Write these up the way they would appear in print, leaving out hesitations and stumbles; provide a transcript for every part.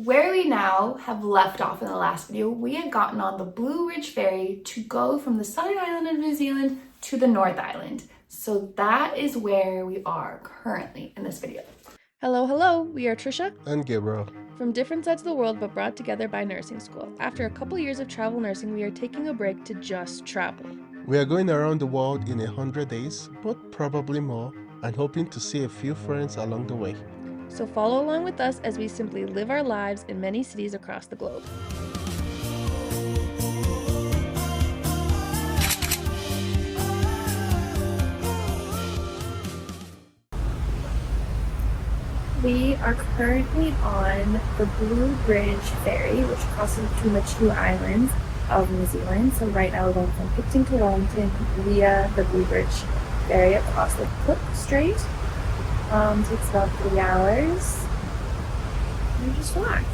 where we now have left off in the last video, we had gotten on the Blue Ridge Ferry to go from the southern island of New Zealand to the North Island. So that is where we are currently in this video. Hello, we are Trisha and Gabriel. From different sides of the world but brought together by nursing school. After a couple years of travel nursing, we are taking a break to just travel. We are going around the world in 100 days, but probably more, and hoping to see a few friends along the way. So follow along with us as we simply live our lives in many cities across the globe. We are currently on the Blue Ridge Ferry, which crosses between the two islands of New Zealand. So right now we're going from Hobbiton to Wellington via the Blue Ridge Ferry across the Cook Strait. Takes about 3 hours. And just relax.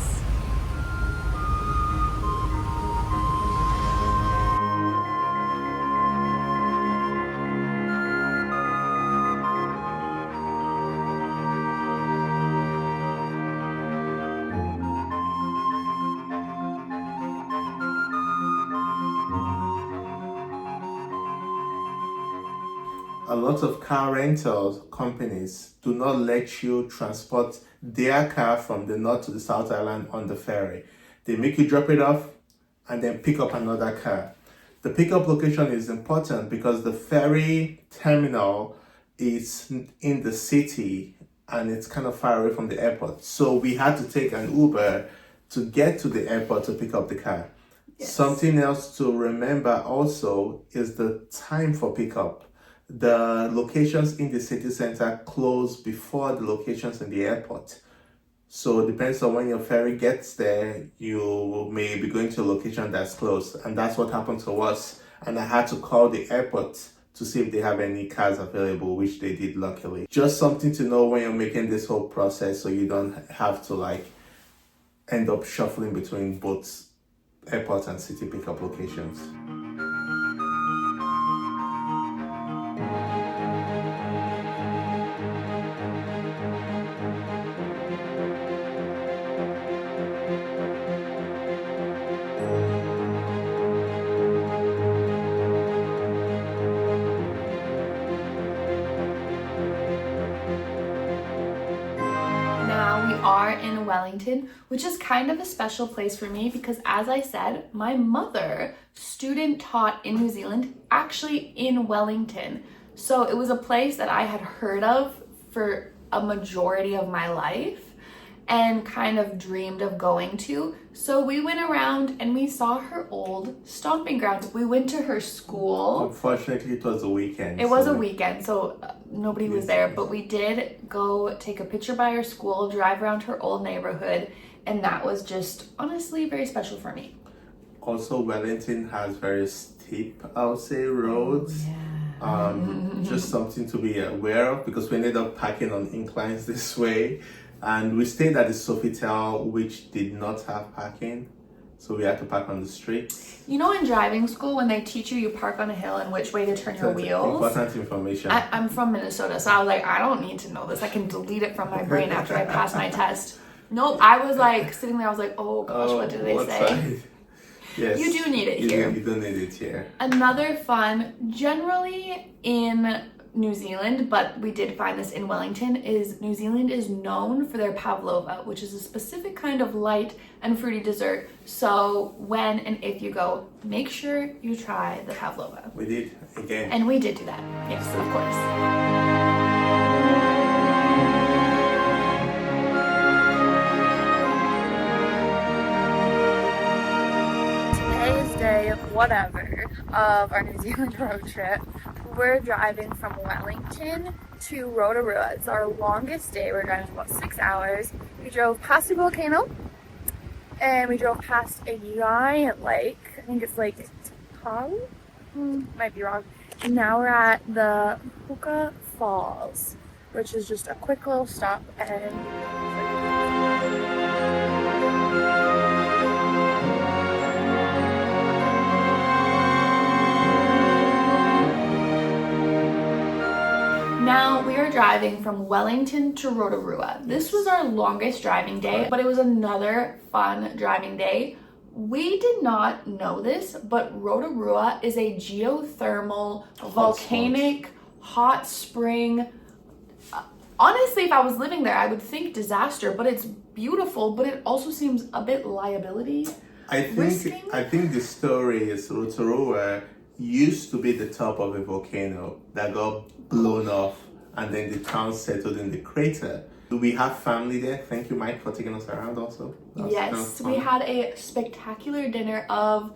A lot of car rental companies do not let you transport their car from the north to the south island on the ferry. They make you drop it off and then pick up another car. The pickup location is important because the ferry terminal is in the city and it's kind of far away from the airport. So we had to take an Uber to get to the airport to pick up the car. Yes. Something else to remember also is the time for pickup. The locations in the city center close before the locations in the airport. So it depends on when your ferry gets there, you may be going to a location that's closed. And that's what happened to us. And I had to call the airport to see if they have any cars available, which they did luckily. Just something to know when you're making this whole process so you don't have to end up shuffling between both airport and city pickup locations. In Wellington, which is kind of a special place for me because, as I said, my mother student taught in New Zealand, actually in Wellington. So it was a place that I had heard of for a majority of my life and kind of dreamed of going to. So we went around and we saw her old stomping grounds. We went to her school. Unfortunately, it was a weekend. It was a weekend, so nobody was there. But we did go take a picture by her school, drive around her old neighborhood, and that was just honestly very special for me. Also, Wellington has very steep, I would say, roads. Oh, yeah. Just something to be aware of because we ended up parking on inclines this way. And we stayed at the Sofitel, which did not have parking. So we had to park on the street. You know, in driving school, when they teach you park on a hill and which way to turn your wheels. Important information. I'm from Minnesota, so I was like, I don't need to know this. I can delete it from my brain after I pass my test. Nope, I was sitting there, I was like, oh gosh, what did they say? Side? Yes. You do need it here. You do need it here. Another fun, generally in New Zealand, but we did find this in Wellington, is New Zealand is known for their Pavlova, which is a specific kind of light and fruity dessert. So when and if you go, make sure you try the Pavlova. We did, again. And we did do that. Yes, of course. Today's day whatever of our New Zealand road trip. We're driving from Wellington to Rotorua. It's our longest day. We're driving about 6 hours. We drove past a volcano and we drove past a giant lake. I think it's Lake Taupo? Might be wrong. And now we're at the Huka Falls, which is just a quick little stop and Now we are driving driving from Wellington to Rotorua. This was our longest driving day, but it was another fun driving day. We did not know this, but Rotorua is a geothermal, volcanic, hot spring. Honestly, if I was living there, I would think disaster, but it's beautiful, but it also seems a bit liability. I think the story is Rotorua used to be the top of a volcano that got blown off, and then the town settled in the crater. Do we have family there? Thank you, Mike, for taking us around also. Yes, we had a spectacular dinner of,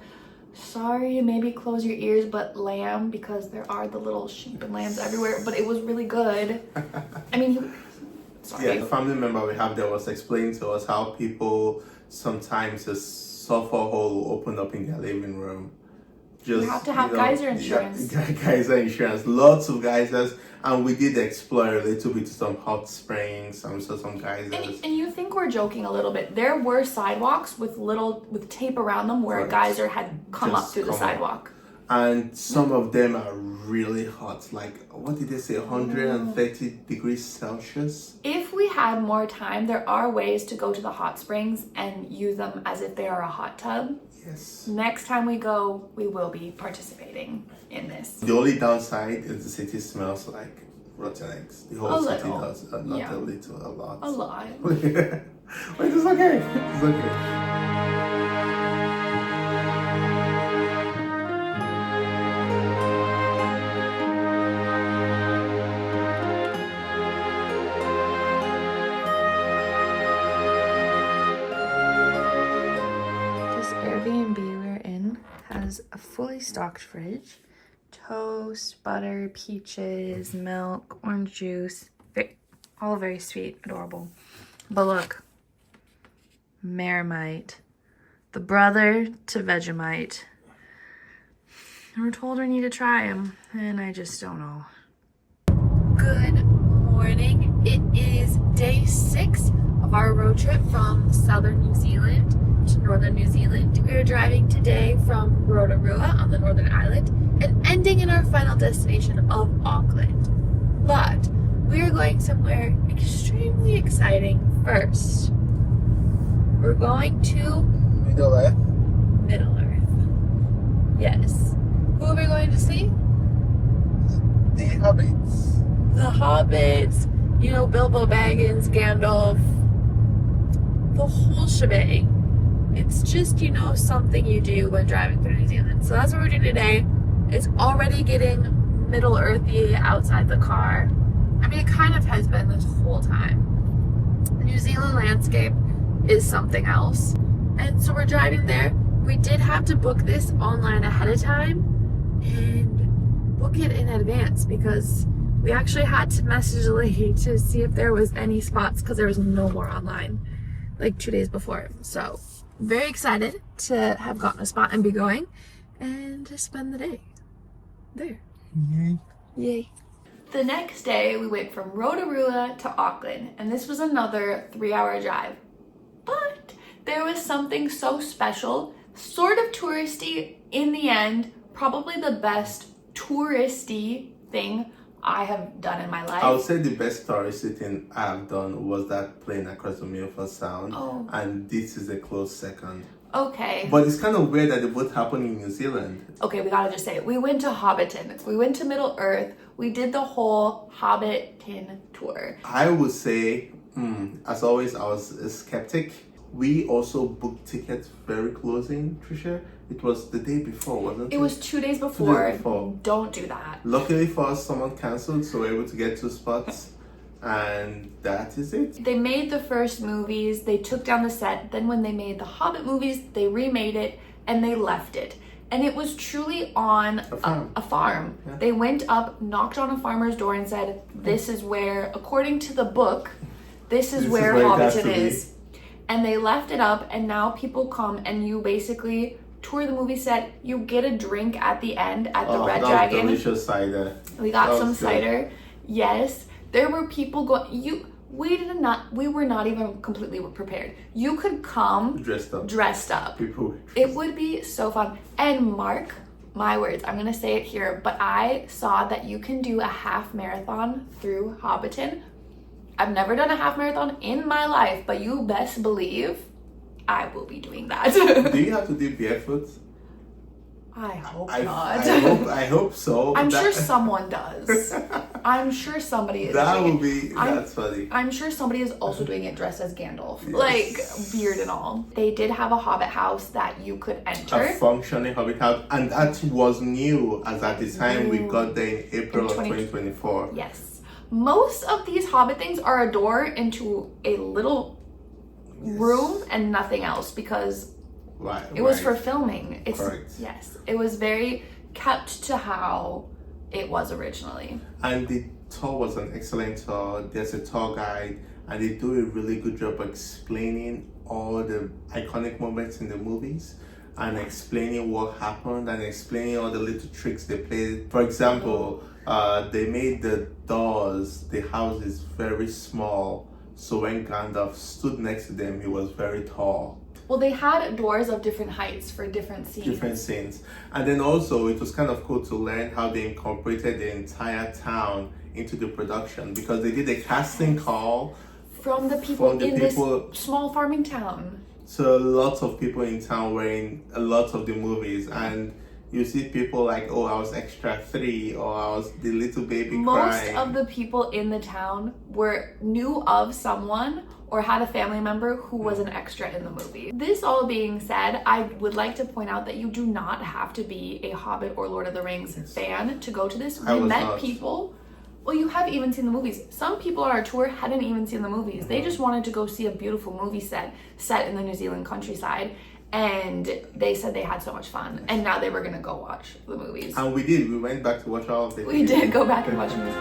sorry, maybe close your ears, but lamb, because there are the little sheep and lambs everywhere, but it was really good. I mean, sorry. Yeah, the family member we have there was explaining to us how people sometimes a sulfur hole will open up in their living room. You have to have geyser insurance. Yeah, geyser insurance, lots of geysers, and we did explore a little bit to some hot springs, some geysers. And you think we're joking a little bit. There were sidewalks with tape around them where a geyser had come up through the sidewalk. And some of them are really hot, like, what did they say, 130 degrees Celsius? If we had more time, there are ways to go to the hot springs and use them as if they are a hot tub. Yes. Next time we go, we will be participating in this. The only downside is the city smells like rotten eggs. The whole city does, not a little, a lot. A lot. But it's okay. It's okay. A fully stocked fridge, toast, butter, peaches, milk, orange juice, all very sweet, adorable. But look, Marmite, the brother to Vegemite. And we're told we need to try them, and I just don't know. Good morning. It is day 6 of our road trip from southern New Zealand to northern New Zealand. We are driving today from Rotorua on the Northern Island and ending in our final destination of Auckland. But we are going somewhere extremely exciting first. We're going to Middle Earth. Middle Earth. Yes. Who are we going to see? The Hobbits. The Hobbits. You know, Bilbo Baggins, Gandalf. The whole shebang. It's just, you know, something you do when driving through New Zealand. So that's what we're doing today. It's already getting Middle Earthy outside the car. I mean, it kind of has been this whole time. The New Zealand landscape is something else. And so we're driving there. We did have to book this online ahead of time and book it in advance because we actually had to message the lady to see if there was any spots because there was no more online like 2 days before. So very excited to have gotten a spot and be going and to spend the day there. Yay. Yay. The next day we went from Rotorua to Auckland, and this was another 3-hour drive. But there was something so special, sort of touristy in the end, probably the best touristy thing I have done in my life. I would say the best touristy thing I have done was that plane across the Milford Sound, and this is a close second. Okay. But it's kind of weird that they both happen in New Zealand. Okay, we gotta just say it. We went to Hobbiton. We went to Middle Earth. We did the whole Hobbiton tour. I would say, as always, I was a skeptic. We also booked tickets very close in, Trisha. It was the day before, wasn't it? It was 2 days before. 2 days before. Don't do that. Luckily for us, someone cancelled, so we were able to get 2 spots. And that is it. They made the first movies, they took down the set, then when they made the Hobbit movies, they remade it and they left it. And it was truly on a farm. Yeah. They went up, knocked on a farmer's door and said, this is where, according to the book, this is where Hobbiton is. And they left it up, and now people come and you basically tour the movie set. You get a drink at the end at the Red Dragon. Delicious cider. We got some cider. Yes. There were people going. We were not even completely prepared. You could come dressed up. Dressed up. People. It would be so fun. And Mark my words, I'm gonna say it here, but I saw that you can do a half marathon through Hobbiton. I've never done a half marathon in my life, but you best believe I will be doing that. Do you have to do barefoot? I hope I not. I hope so. I'm sure someone does. I'm sure somebody is. That doing would it. be, that's funny. I'm sure somebody is also doing it dressed as Gandalf, Yes. like beard and all. They did have a Hobbit house that you could enter. A functioning Hobbit house, and that was new as at the time we got there in April of 2024. Yes. Most of these Hobbit things are a door into a little room and nothing else because Right. it was for filming. It's Correct. Yes. It was very kept to how it was originally. And the tour was an excellent tour. There's a tour guide, and they do a really good job explaining all the iconic moments in the movies and explaining what happened and explaining all the little tricks they played. For example, they made the doors, the houses very small, so when Gandalf stood next to them, he was very tall. Well, they had doors of different heights for different scenes. And then also it was kind of cool to learn how they incorporated the entire town into the production, because they did a casting call From the people in this small farming town. So lots of people in town were in a lot of the movies, and you see people like, oh, I was extra 3, or I was the little baby crying. Most of the people in the town knew of someone or had a family member who was an extra in the movie. This all being said, I would like to point out that you do not have to be a Hobbit or Lord of the Rings fan to go to this. We met people. Well, you have even seen the movies. Some people on our tour hadn't even seen the movies. They just wanted to go see a beautiful movie set in the New Zealand countryside. And they said they had so much fun. And now they were gonna go watch the movies. And we did. We went back to watch all of them. We did go back and watch movies.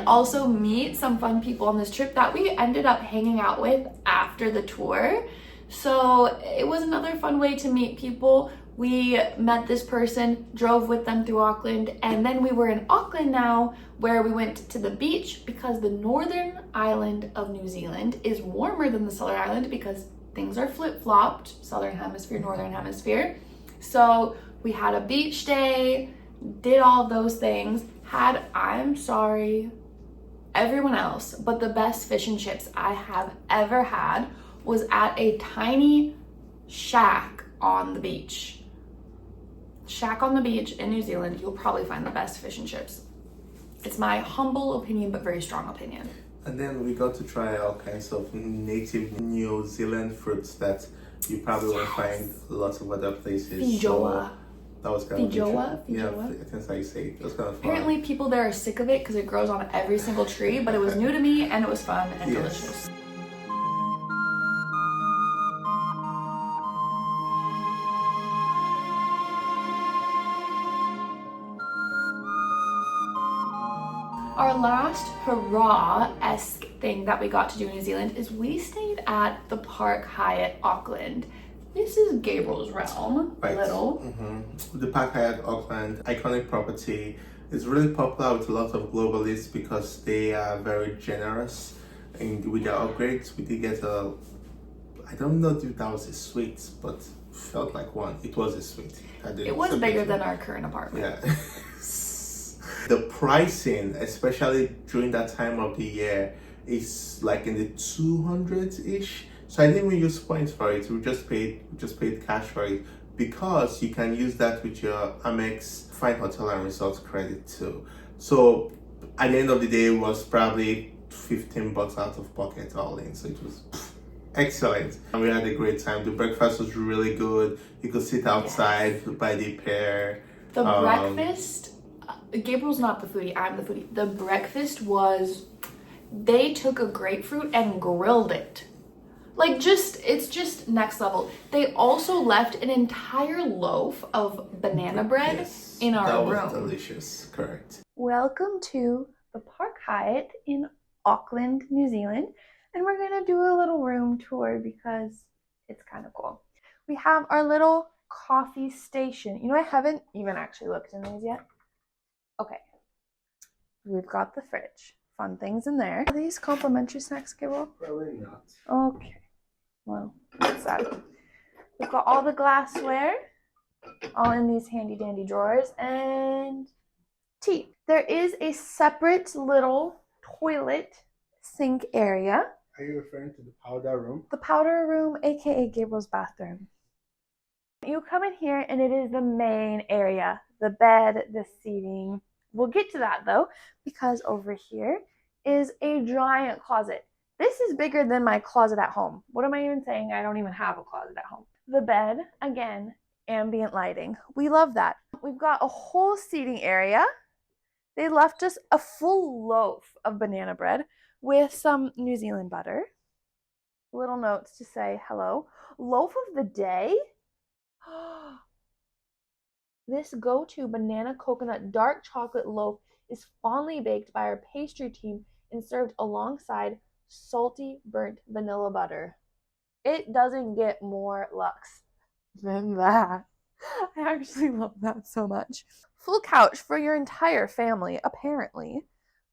Also meet some fun people on this trip that we ended up hanging out with after the tour. So it was another fun way to meet people. We met this person, drove with them through Auckland, and then we were in Auckland now, where we went to the beach because the northern island of New Zealand is warmer than the southern island because things are flip-flopped, southern hemisphere, northern hemisphere. So we had a beach day, did all of those things, I'm sorry, everyone else, but the best fish and chips I have ever had was at a tiny shack on the beach. Shack on the beach in New Zealand, you'll probably find the best fish and chips. It's my humble opinion, but very strong opinion. And then we got to try all kinds of native New Zealand fruits that you probably won't find lots of other places. Feijoa. That was kind of Feijoa? Yeah, I think that's how you say it. It was kind of fun. Apparently people there are sick of it because it grows on every single tree, but it was new to me and it was fun and delicious. Our last hurrah-esque thing that we got to do in New Zealand is we stayed at the Park Hyatt Auckland. This is Gabriel's realm, right. The Park Hyatt Auckland, iconic property, is really popular with a lot of globalists because they are very generous with their upgrades. We did get I don't know if that was a suite, but felt like one. It was a suite. It was bigger than our current apartment. Yeah. The pricing, especially during that time of the year, is like in the 200s-ish. So I didn't even use points for it. We just paid cash for it because you can use that with your Amex Fine Hotel and Resort credit too. So at the end of the day, it was probably $15 out of pocket all in. So it was excellent. And we had a great time. The breakfast was really good. You could sit outside by the pier. The breakfast, Gabriel's not the foodie, I'm the foodie. The breakfast was, they took a grapefruit and grilled it. Like it's just next level. They also left an entire loaf of banana bread in our room. That was delicious, correct. Welcome to the Park Hyatt in Auckland, New Zealand. And we're gonna do a little room tour because it's kind of cool. We have our little coffee station. You know, I haven't even actually looked in these yet. Okay. We've got the fridge. Fun things in there. Are these complimentary snacks, Gabriel? Probably not. Okay. Well, that's sad. We've got all the glassware, all in these handy dandy drawers, and tea. There is a separate little toilet sink area. Are you referring to the powder room? The powder room, aka Gabriel's bathroom. You come in here and it is the main area. The bed, the seating. We'll get to that though, because over here is a giant closet. This is bigger than my closet at home. What am I even saying? I don't even have a closet at home. The bed, again, ambient lighting. We love that. We've got a whole seating area. They left us a full loaf of banana bread with some New Zealand butter. Little notes to say hello. Loaf of the day. This go-to banana coconut dark chocolate loaf is fondly baked by our pastry team and served alongside salty burnt vanilla butter. It doesn't get more luxe than that. I actually love that so much. Full couch for your entire family, apparently.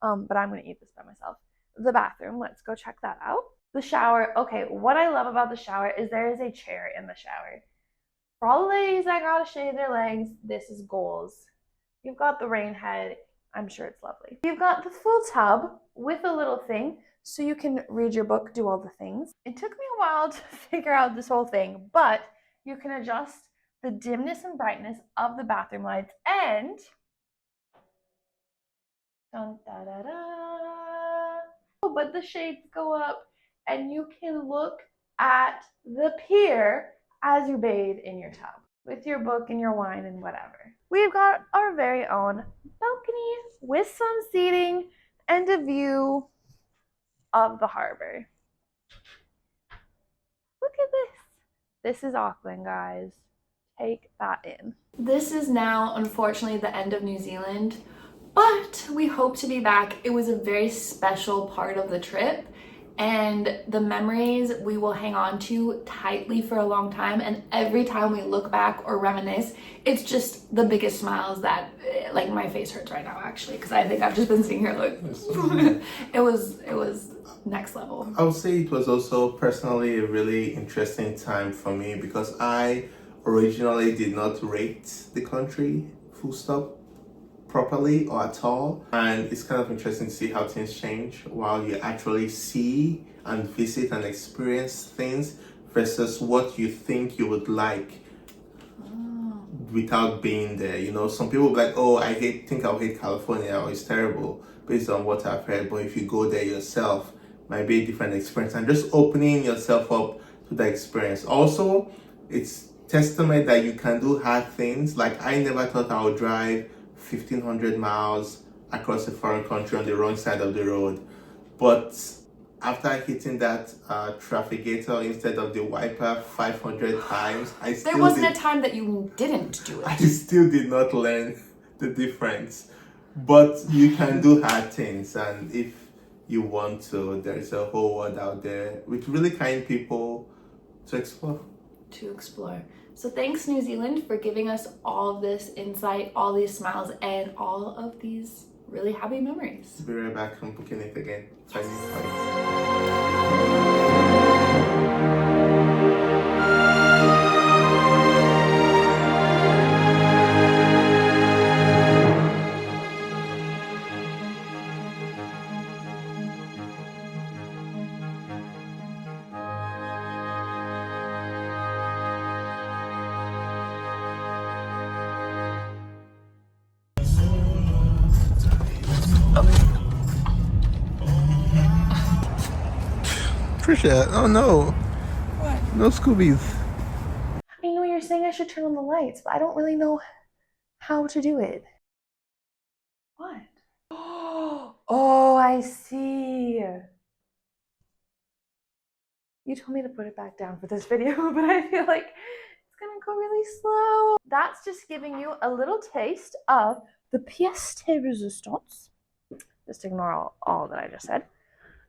But I'm going to eat this by myself. The bathroom, let's go check that out. The shower. Okay, what I love about the shower is there is a chair in the shower. For all the ladies that gotta shave their legs, this is goals. You've got the rain head. I'm sure it's lovely. You've got the full tub with a little thing so you can read your book, do all the things. It took me a while to figure out this whole thing, but you can adjust the dimness and brightness of the bathroom lights and dun, da, da, da. Oh, but the shades go up and you can look at the pier as you bathe in your tub with your book and your wine and whatever. We've got our very own balcony with some seating and a view of the harbor. Look at this. This is Auckland, guys. Take that in. This is now, unfortunately, the end of New Zealand, but we hope to be back. It was a very special part of the trip, and the memories we will hang on to tightly for a long time. And every time we look back or reminisce, it's just the biggest smiles that, like, my face hurts right now, actually, because I think I've just been sitting here like, it was next level. I would say it was also personally a really interesting time for me because I originally did not rate the country, full stop, properly or at all, and it's kind of interesting to see how things change while you actually see and visit and experience things versus what you think you would like without being there. You know, some people be like, oh, think I'll hate California or it's terrible based on what I've heard, but if you go there yourself, it might be a different experience, and just opening yourself up to the experience. Also, it's testament that you can do hard things. Like, I never thought I would drive 1,500 miles across a foreign country on the wrong side of the road, but after hitting that traffic gator instead of the wiper 500 times, there wasn't a time that you didn't do it. I still did not learn the difference. But you can do hard things, and if you want to, there's a whole world out there with really kind people to explore. So thanks, New Zealand, for giving us all of this insight, all these smiles, and all of these really happy memories. Be right back. I'm booking it again. Trisha, oh no. What? No Scoobies. I know you're saying I should turn on the lights, but I don't really know how to do it. What? Oh, I see. You told me to put it back down for this video, but I feel like it's gonna go really slow. That's just giving you a little taste of the pièce de résistance. Just ignore all that I just said.